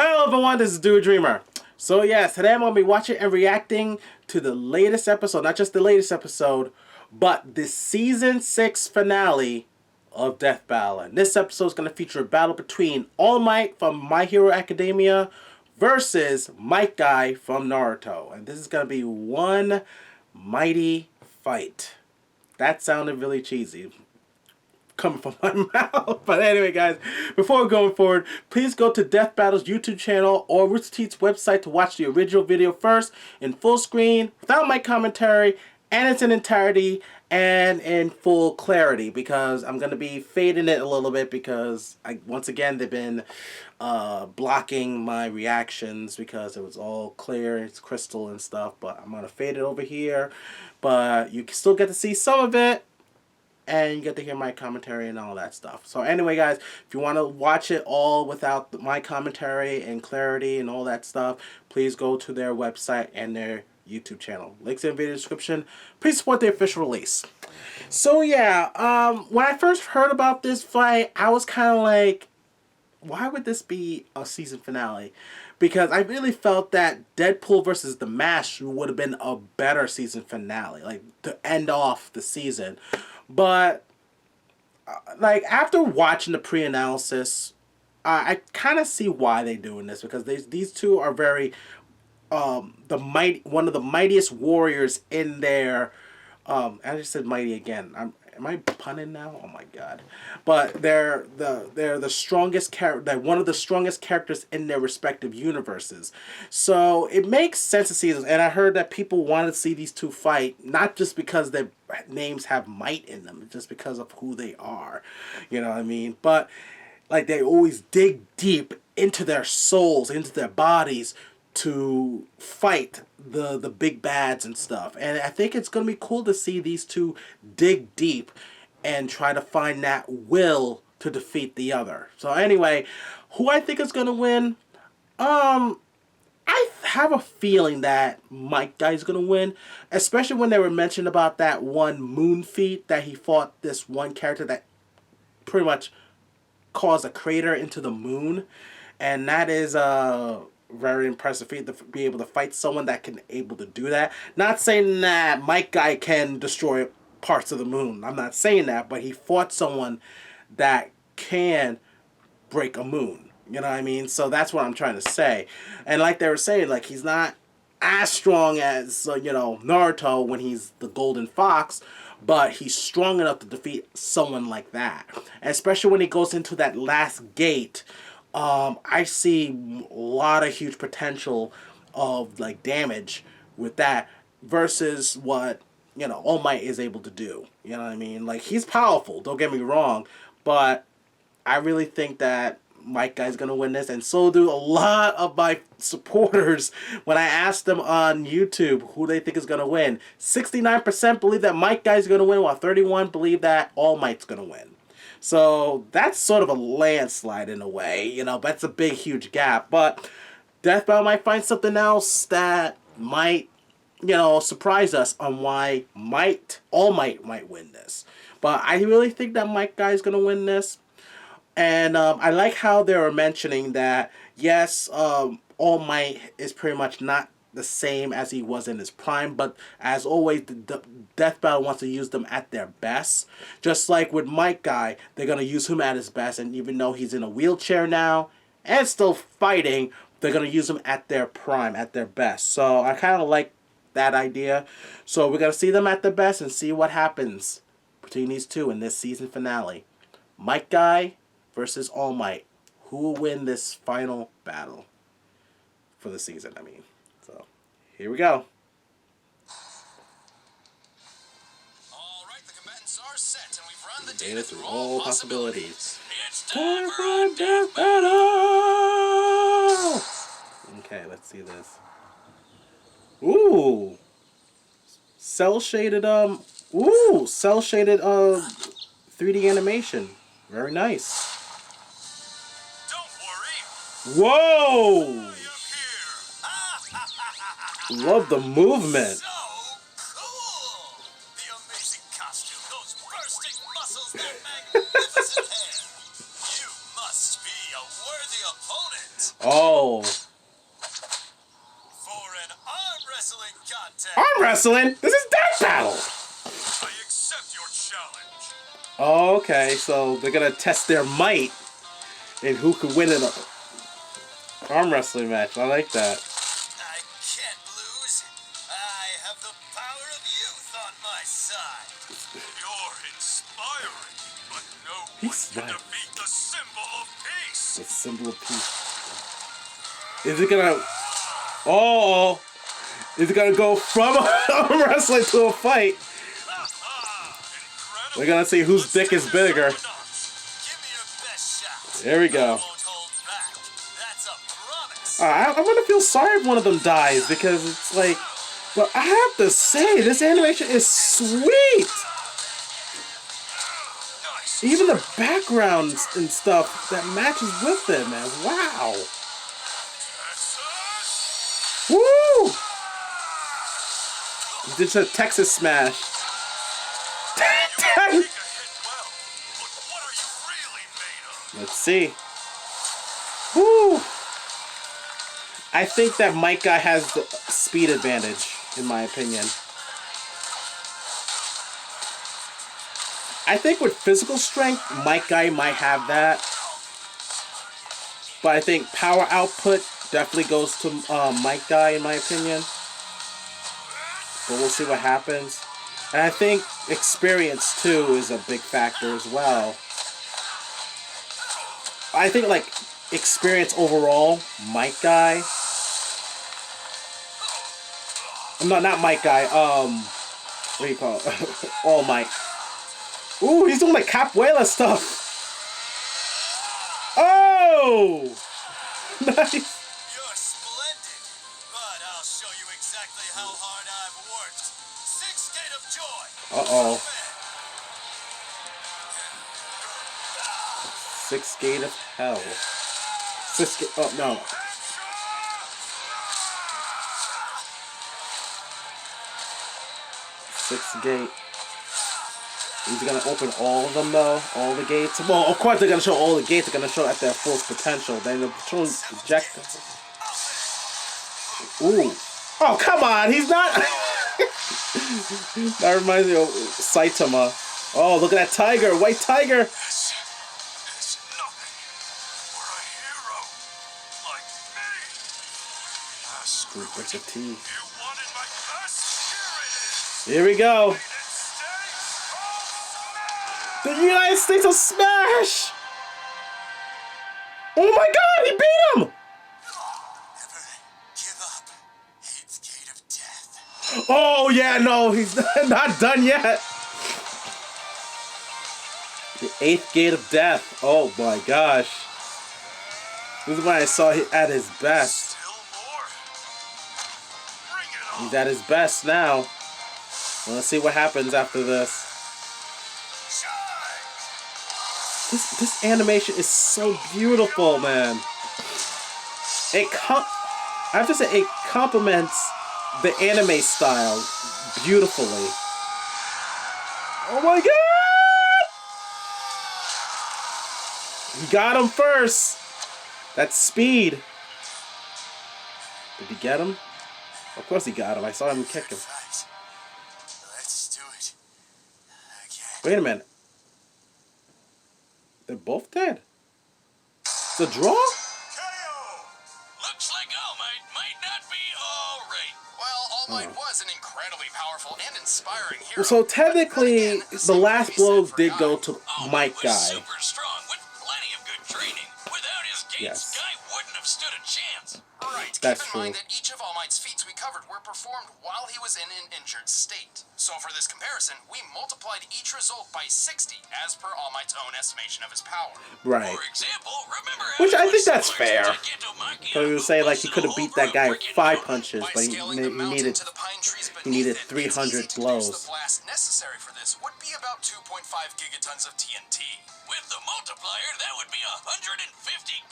Hello everyone, this is Dude Dreamer. So yes, today I'm going to be watching and reacting to the latest episode, not just the latest episode, but the Season 6 finale of Death Battle. And this episode is going to feature a battle between All Might from My Hero Academia versus Might Guy from Naruto. And this is going to be one mighty fight. That sounded really cheesy coming from my mouth. But anyway, guys, before going forward, please go to Death Battle's YouTube channel or Rooster Teeth's website to watch the original video first in full screen, without my commentary, and its in entirety and in full clarity, because I'm going to be fading it a little bit because, once again, they've been blocking my reactions because it was all clear, it's crystal and stuff, but I'm going to fade it over here. But you can still get to see some of it, and you get to hear my commentary and all that stuff. So anyway, guys, if you want to watch it all without my commentary and clarity and all that stuff, please go to their website and their YouTube channel. Links in the video description. Please support the official release. So yeah, when I first heard about this fight, I was kind of like, why would this be a season finale? Because I really felt that Deadpool versus The Mask would have been a better season finale, like to end off the season. But like after watching the pre-analysis, I kind of see why they're doing this, because these two are very one of the mightiest warriors in their I just said mighty again. Am I punning now? Oh my god! But they're the strongest character. They're one of the strongest characters in their respective universes. So it makes sense to see this. And I heard that people wanted to see these two fight, not just because their names have might in them, just because of who they are. You know what I mean? But like they always dig deep into their souls, into their bodies, to fight the big bads and stuff. And I think it's going to be cool to see these two dig deep and try to find that will to defeat the other. So anyway, who I think is going to win? I have a feeling that Mike Guy is going to win, especially when they were mentioned about that one moon feat that he fought this one character that pretty much caused a crater into the moon. And that is very impressive feat to be able to fight someone that can able to do that. Not saying that Mike Guy can destroy parts of the moon. I'm not saying that, but he fought someone that can break a moon. You know what I mean? So that's what I'm trying to say. And like they were saying, like he's not as strong as you know, Naruto when he's the Golden Fox, but he's strong enough to defeat someone like that. And especially when he goes into that last gate. I see a lot of huge potential of like damage with that versus what, you know, All Might is able to do. You know what I mean? Like he's powerful, don't get me wrong, but I really think that Mike Guy's gonna win this, and so do a lot of my supporters. When I asked them on YouTube who they think is gonna win, 69% believe that Mike Guy's gonna win, while 31% believe that All Might's gonna win. So that's sort of a landslide in a way, you know, that's a big, huge gap. But Death Battle might find something else that might, you know, surprise us on why All Might might win this. But I really think that Mike Guy is going to win this. And I like how they were mentioning that, yes, All Might is pretty much not the same as he was in his prime, but as always, the Death Battle wants to use them at their best. Just like with Mike Guy, they're going to use him at his best, and even though he's in a wheelchair now and still fighting, they're going to use him at their prime, at their best. So I kind of like that idea. So we're going to see them at their best and see what happens between these two in this season finale. Mike Guy versus All Might. Who will win this final battle for the season, I mean. So, here we go. Alright, the combatants are set, and we've run the Data data through through all all possibilities. It's Time time for for a death battle! Okay, let's see this. Ooh! Cell-shaded, cell-shaded, 3D animation. Very nice. Don't worry. Whoa! You're here. Love the movement. So cool. The amazing costume, those bursting muscles, that magnificent hair. You must be a worthy opponent. Oh. For an arm wrestling contest. Arm wrestling? This is Death Battle! I accept your challenge. Oh, okay, so they're gonna test their might and who could win an arm wrestling match. I like that. I can't lose. I have the power of youth on my side. You're inspiring, but no He's one can right. defeat the symbol of peace. The symbol of peace. Is it gonna... Oh! Is it gonna go from arm wrestling to a fight? We're gonna see whose dick is bigger. Give me your best shot. There we I go. won't hold back. That's a promise. I'm gonna feel sorry if one of them dies because it's like... But I have to say, this animation is sweet! Nice. Even the backgrounds and stuff that matches with it, man. Wow! Texas. Woo! It's a Texas smash. You take a hit well, but what are you really made of? Let's see. Woo! I think that Mike Guy has the speed advantage, in my opinion. I think with physical strength, Mike Guy might have that. But I think power output definitely goes to Mike Guy, in my opinion. But we'll see what happens. And I think experience, too, is a big factor as well. I think, like, experience overall, Mike Guy. Not Mike Guy, what do you call it? All Might. Ooh, he's doing like capoeira stuff. Oh! Nice. You're splendid, but I'll show you exactly how hard I've worked. Six Gate of Joy. Uh-oh. 6 Gate of Hell. 6 Gate... Oh, no. 6 Gate. He's gonna open all of them though, all the gates. Well, of course they're gonna show all the gates. They're gonna show at their full potential. Then they're showing projectiles. Ooh! Oh come on! He's not. That reminds me of Saitama. Oh, look at that tiger, white tiger. This is nothing for a hero like me. Screw With the T. You wanted my best. Here it is. Here we go. United States of Smash. The United States of Smash! Oh my god, he beat him! Never give up. Eighth Gate of Death. Oh yeah, no, he's not done yet. The 8th Gate of Death. Oh my gosh. This is when I saw him at his best. Still more. Bring it on. He's at his best now. Well, let's see what happens after this. This animation is so beautiful, man. I have to say, it complements the anime style beautifully. Oh my god! He got him first. That's speed. Did he get him? Of course he got him. I saw him kick him. Let's do it again. Wait a minute. They're both dead. It's a draw? Looks like All Might might not be all right. Well, All Might was an incredibly powerful and inspiring hero. So technically, the last blows did go to All Mike was Guy. super strong with plenty of good training. Without his gates, Yes. Guy wouldn't have stood a chance. Right. That's Keep in mind that each of All Might's feats we covered were performed while he was in an injured state. So for this comparison, we multiplied each result by 60 as per All Might's own estimation of his power. Right. For example, remember how Which I think that's similar fair. to Gigantomachia, So he was saying like he could have beat that guy with 5 punches, by but he scaling the mountain needed to the pine trees he needed beneath it, it's 300 easy to blows. deduce the blast necessary for this would be about 2.5 gigatons of TNT. With the multiplier, that would be 150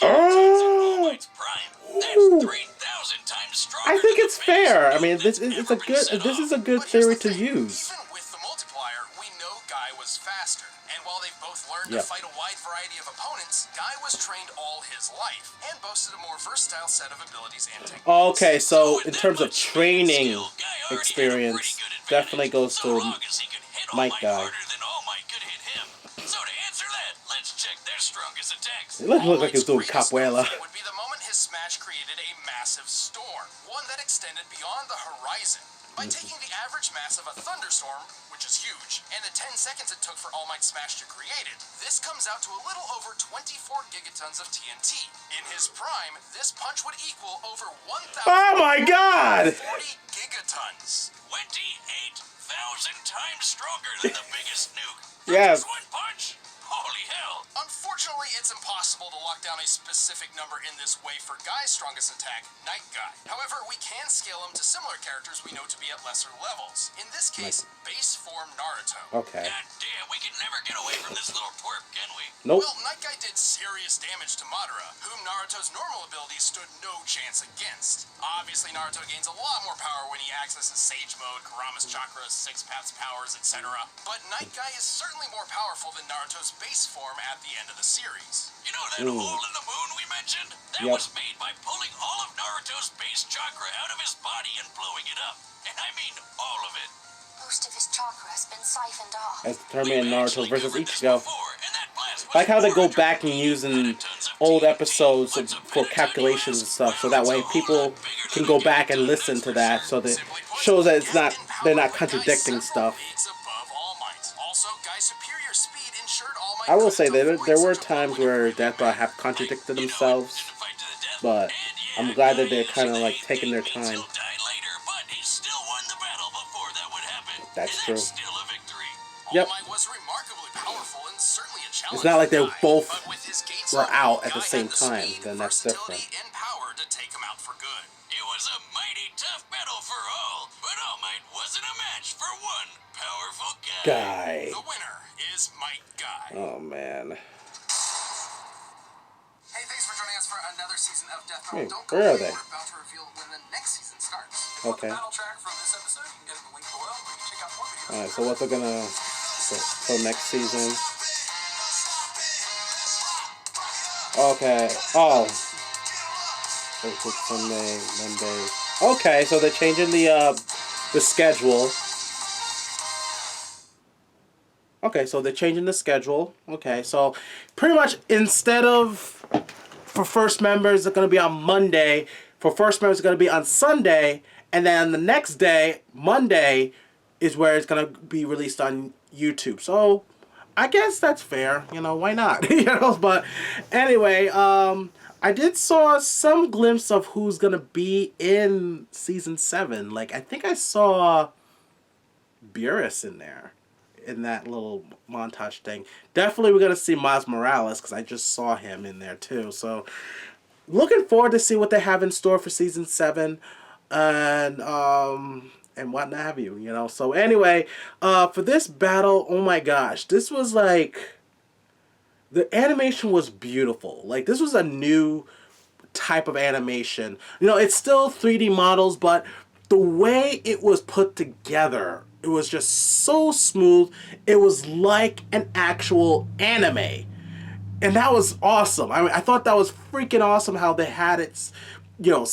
gigatons of All Might's prime. That's 3,000 times stronger. I think than it's the biggest fair. I nuke mean, that's ever been set this is a off. good But here's theory the to thing. use. Even with the multiplier, we know Guy was faster. And while they've both learned learn to fight a wide variety of opponents, Guy was trained all his life and boasted a more versatile set of abilities and techniques. Okay, so in terms of training experience, definitely goes to Mike Guy. So to answer that, let's check their strongest attacks. It looked like he was doing capoeira. Would be the moment his smash created a massive storm, one that extended beyond the horizon. By taking the average mass of a thunderstorm, which is huge, and the 10 seconds it took for All Might's smash to create it, this comes out to a little over 24 gigatons of TNT. In his prime, this punch would equal over 1,000. Oh my God! 40 gigatons. 28,000 times stronger than the biggest nuke. Yes. Just one punch? Holy hell. Unfortunately, it's impossible to lock down a specific number in this way for Guy's strongest attack, Night Guy. However, we can scale him to similar characters we know to be at lesser levels. In this case, base form Naruto. Okay. God damn, we can never get away from this little twerp, can we? Nope. Well, Night Guy did serious damage to Madara, whom Naruto's normal abilities stood no chance against. Obviously, Naruto gains a lot more power when he accesses Sage Mode, Kurama's chakras, Six Paths powers, etc. But Night Guy is certainly more powerful than Naruto's base form at the end of the series. You know that hole in the moon we mentioned? That was made by pulling all of Naruto's base chakra out of his body and blowing it up. And I mean all of it. Most of his chakra has been siphoned off. As determined in Naruto versus Ichigo. Like how they go back and using old episodes for calculations and stuff, so that way people can go back and listen to that, so that shows that it's not, they're not contradicting stuff. I will say that there were times where Death Bar have contradicted themselves, but I'm glad that they're kind of like taking their time. That's true. Yep. It's not like they both were out at the same time. Then that's different. It was a mighty tough battle for all, but All Might wasn't a match for one powerful guy. The winner is Might Guy. Oh man. Hey, thanks for joining us for another season of Death Battle. Hey, Don't go where are away, they? we're about to reveal when the next season starts. If you want Okay. the battle track from this episode, you can get it in the link below, or you can check out more videos. Alright, so what they're gonna for next season? Okay. Oh. Sunday, Monday. Okay, so they're changing the schedule. Okay, so they're changing the schedule. Okay, so pretty much instead of for first members, it's gonna be on Monday. For first members, it's gonna be on Sunday, and then the next day, Monday, is where it's gonna be released on YouTube. So I guess that's fair. You know, why not? You know, but anyway, I did saw some glimpse of who's gonna be in season 7. Like I think I saw Beerus in there, in that little montage thing. Definitely we're gonna see Miles Morales because I just saw him in there too. So looking forward to see what they have in store for season 7, and what have you. You know. So anyway, for this battle, oh my gosh, this was like. The animation was beautiful. Like, this was a new type of animation. You know, it's still 3D models, but the way it was put together, it was just so smooth. It was like an actual anime. And that was awesome. I mean, I thought that was freaking awesome how they had it, you know,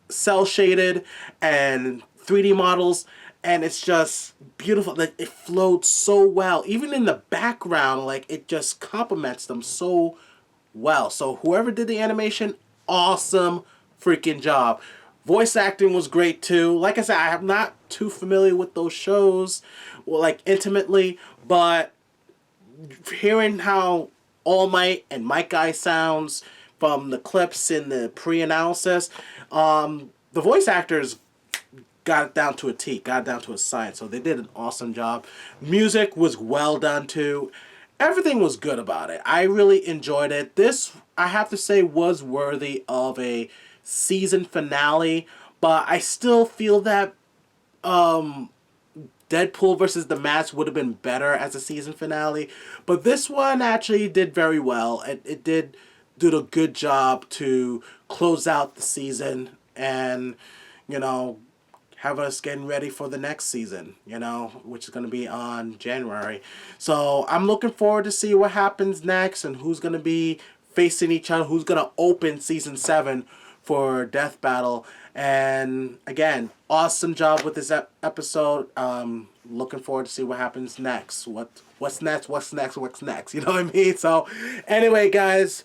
cell shaded and 3D models. And it's just beautiful. Like, it flowed so well. Even in the background, like, it just complements them so well. So whoever did the animation, awesome freaking job. Voice acting was great too. Like I said, I am not too familiar with those shows, well, like, intimately. But hearing how All Might and Might Guy sounds from the clips in the pre-analysis, the voice actors got it down to a T, got it down to a science. So they did an awesome job. Music was well done too. Everything was good about it. I really enjoyed it. This, I have to say, was worthy of a season finale. But I still feel that Deadpool versus the Mask would have been better as a season finale. But this one actually did very well. It did do a good job to close out the season and, you know, have us getting ready for the next season, you know, which is going to be on January. So I'm looking forward to see what happens next and who's going to be facing each other, who's going to open season 7 for Death Battle. And again, awesome job with this episode. Looking forward to see what happens next. What's next? What's next? What's next? You know what I mean? So anyway, guys,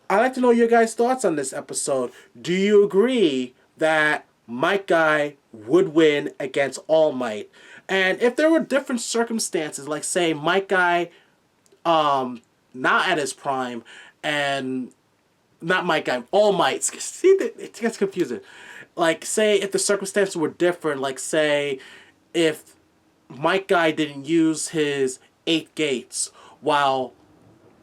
I'd like to know your guys' thoughts on this episode. Do you agree that Might Guy would win against All Might? And if there were different circumstances, like say Might Guy not at his prime and not Might Guy, All Might. See, it gets confusing. Like say if the circumstances were different, like say if Might Guy didn't use his 8 gates while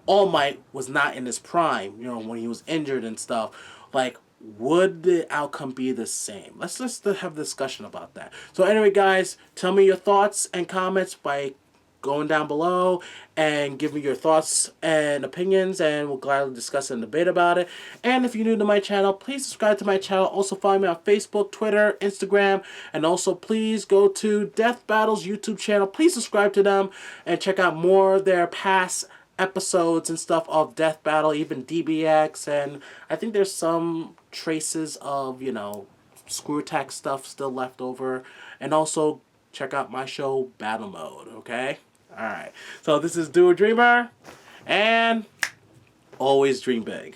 All Might was not in his prime, you know, when he was injured and stuff, like, would the outcome be the same? Let's just have a discussion about that. So anyway, guys, tell me your thoughts and comments by going down below and give me your thoughts and opinions, and we'll gladly discuss and debate about it. And if you're new to my channel, please subscribe to my channel. Also follow me on Facebook, Twitter, Instagram, and also please go to Death Battle's YouTube channel. Please subscribe to them and check out more of their past episodes and stuff of Death Battle, even DBX, and I think there's some traces of, you know, Screw Attack stuff still left over. And also check out my show Battle Mode, okay? Alright, so this is Do a Dreamer, and always dream big.